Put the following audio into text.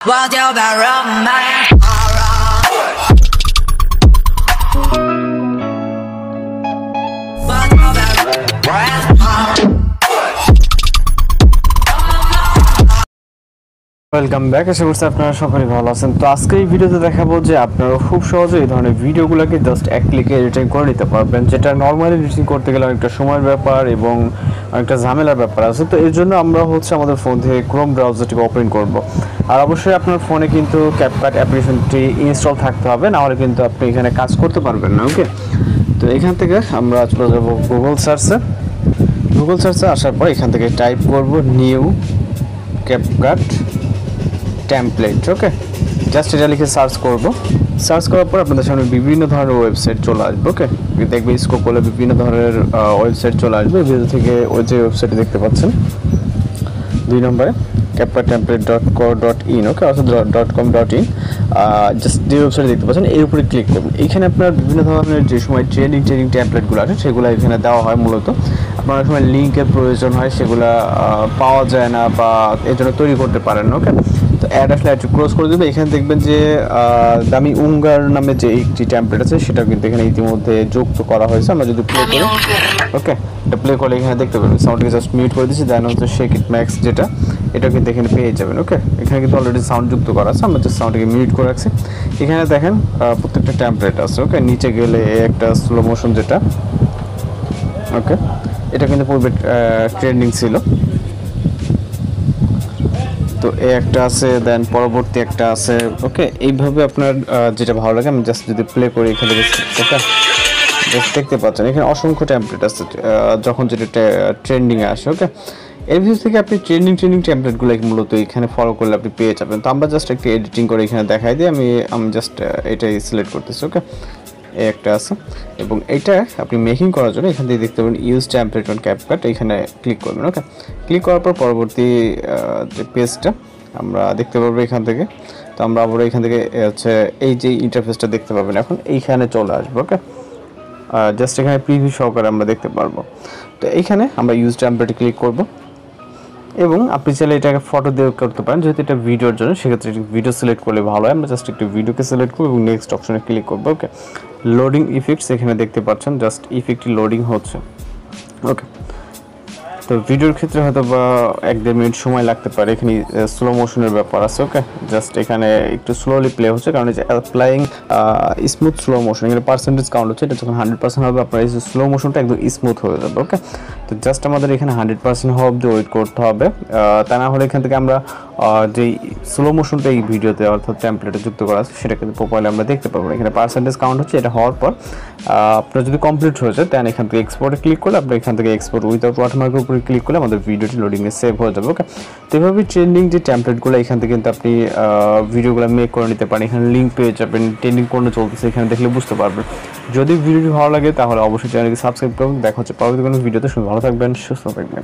我就把人买。ওয়েলকাম back. আশা করছি আপনারা সকলেই ভালো আছেন। তো আজকে এই ভিডিওতে দেখাবো যে আপনারা খুব সহজে এই ধরনের ভিডিওগুলোকে জাস্ট এক ক্লিকে এডিটিং করে নিতে পারবেন, যেটা নর্মালি এডিটিং করতে গেলে অনেকটা সময়ের ব্যাপার এবং অনেকটা ঝামেলার ব্যাপার আছে। তো এর জন্য আমরা আমাদের ফোন থেকে ক্রোম ব্রাউজারটিকে ওপেন করব। আর অবশ্যই আপনার ফোনে কিন্তু ক্যাপকাট অ্যাপ্লিকেশনটি ইনস্টল থাকতে হবে, নাহলে কিন্তু আপনি এখানে কাজ করতে পারবেন না। ওকে, তো এখান থেকে আমরা চলে যাব গুগল সার্চে আসার পর এখান থেকে টাইপ করব নিউ ক্যাপকাট টেমপ্লেট। ওকে, জাস্ট এটা লিখে সার্চ করার পর আপনাদের সামনে বিভিন্ন ধরনের ওয়েবসাইট চলে আসবে। ওকে, দেখবে স্কোপ করলে বিভিন্ন ধরনের ওয়েবসাইট চলে আসবে। ভিডিও থেকে ওই যে ওয়েবসাইটে দেখতে পাচ্ছেন 2 নম্বরে capcattemplate.co.in। ওকে, অর্থাৎ .com.in। জাস্ট যে ওয়েবসাইটে দেখতে পাচ্ছেন এর উপরে ক্লিক করবেন। এইখানে আপনার বিভিন্ন ধরনের যে সময় ট্রেনিং টেমপ্লেটগুলো আছে সেগুলো এখানে দেওয়া হয়। মূলত আপনার সময় লিঙ্কের প্রয়োজন হয়, সেগুলো পাওয়া যায় না বা এর জন্য তৈরি করতে পারেন না। ওকে, তো অ্যাড আসলে একটু ক্লোজ করে দেবে। এখানে দেখবেন যে দামি উঙ্গার নামে যে একটি টেমপ্লেট আছে সেটা কিন্তু এখানে ইতিমধ্যে যুক্ত করা হয়েছে। আমরা যদি প্লে করি, ওকে, এটা প্লে করলে এখানে দেখতে পাবেন। সাউন্ডকে জাস্ট মিউট করে দিচ্ছি, দেন হচ্ছে শেক ইট ম্যাক্স, যেটা এটা কিন্তু এখানে পেয়ে যাবেন। ওকে, এখানে কিন্তু অলরেডি সাউন্ড যুক্ত করা আছে, আমরা জাস্ট সাউন্ডকে মিউট করে রাখছি। এখানে দেখেন প্রত্যেকটা টেমপ্লেট আছে। ওকে, নিচে গেলে একটা স্লো মোশন যেটা, ওকে, এটা কিন্তু পূর্বে ট্রেন্ডিং ছিল। তো এই একটা আছে, দেন পরবর্তী একটা আছে। ওকে, এইভাবে আপনার যেটা ভালো লাগে আমি জাস্ট যদি প্লে করি এখানে, ওকে, জাস্ট দেখতে পাচ্ছেন এখানে অসংখ্য টেমপ্লেট আছে যখন যেটা ট্রেন্ডিংয়ে আসে। ওকে, এর ভিতর থেকে আপনি ট্রেন্ডিং টেমপ্লেটগুলো মূলত এখানে ফলো করলে আপনি পেয়ে যাবেন। তো আমরা জাস্ট একটু এডিটিং করে এখানে দেখাই দিই। আমি জাস্ট এটাই সিলেক্ট করতেছি। ওকে, এই একটা আছে এবং এইটা আপনি মেকিং করার জন্য এখান থেকে দেখতে পাবেন ইউজ টেমপ্লেট অন ক্যাপকাট, এখানে ক্লিক করবেন। ওকে, ক্লিক করার পর পরবর্তী যে পেজটা আমরা দেখতে পারবো এখান থেকে। তো আমরা আবার এখান থেকে হচ্ছে এই যে ইন্টারফেসটা দেখতে পাবেন এখন এইখানে চলে আসবো। ওকে, জাস্ট এখানে প্রিভিউ সহকারে আমরা দেখতে পারবো। তো এইখানে আমরা ইউজ টেমপ্লেটে ক্লিক করব এবং আপনি চাইলে এটাকে ফটো দিয়ে করতে পারেন। যেহেতু এটা ভিডিওর জন্য সেক্ষেত্রে ভিডিও সিলেক্ট করলে ভালো হয়। আমরা জাস্ট একটু ভিডিওকে সিলেক্ট করবো এবং নেক্সট অপশনে ক্লিক করবো। ওকে, লোডিং ইফেক্টস এখানে দেখতে পাচ্ছেন, জাস্ট ইফেক্টটি লোডিং হচ্ছে। ওকে, তো ভিডিওর ক্ষেত্রে হয়তো বা 1-1.5 মিনিট সময় লাগতে পারে। এখানে স্লো মোশনের ব্যাপার আছে। ওকে, জাস্ট এখানে একটু স্লোলি প্লে হচ্ছে, কারণ এই যে অ্যাপ্লাইং স্মুথ স্লো মোশন, এখানে পার্সেন্টেজ কাউন্ট হচ্ছে। এটা যখন 100% হবে আপনার এই স্লো মোশনটা একদম স্মুথ হয়ে যাবে। ওকে, তো জাস্ট আমাদের এখানে 100% হওয়া অব্দি ওয়েট করতে হবে। তা না হলে এখান থেকে আমরা যেই স্লো মোশনটা এই ভিডিওতে অর্থাৎ টেমপ্লেটে যুক্ত করা আছে সেটা কিন্তু প্রপারলি আমরা দেখতে পাবো। এখানে পার্সেন্টেজ কাউন্ট হচ্ছে। এটা হওয়ার পর আপনার যদি কমপ্লিট হয়ে যায় দেন এখান থেকে এক্সপোর্টে ক্লিক করলে আপনি এখান থেকে এক্সপোর্ট উইথআউট ওয়াটারমার্কের উপরে ক্লিক করলে আমাদের ভিডিওটি লোডিংয়ে সেভ হয়ে যাবে। ওকে, তো এভাবে ট্রেন্ডিং যে টেমপ্লেটগুলো এখান থেকে কিন্তু আপনি ভিডিওগুলো মেক করে নিতে পারেন। এখানে লিঙ্ক পেয়ে যাবেন, ট্রেন্ডিং কোন চলতেছে এখানে দেখলে বুঝতে পারবেন। যদি ভিডিওটি ভালো লাগে তাহলে অবশ্যই চ্যানেলকে সাবস্ক্রাইব করুন। দেখা হচ্ছে পরবর্তী কোনো ভিডিওতে। ভালো থাকবেন, সুস্থ থাকবেন।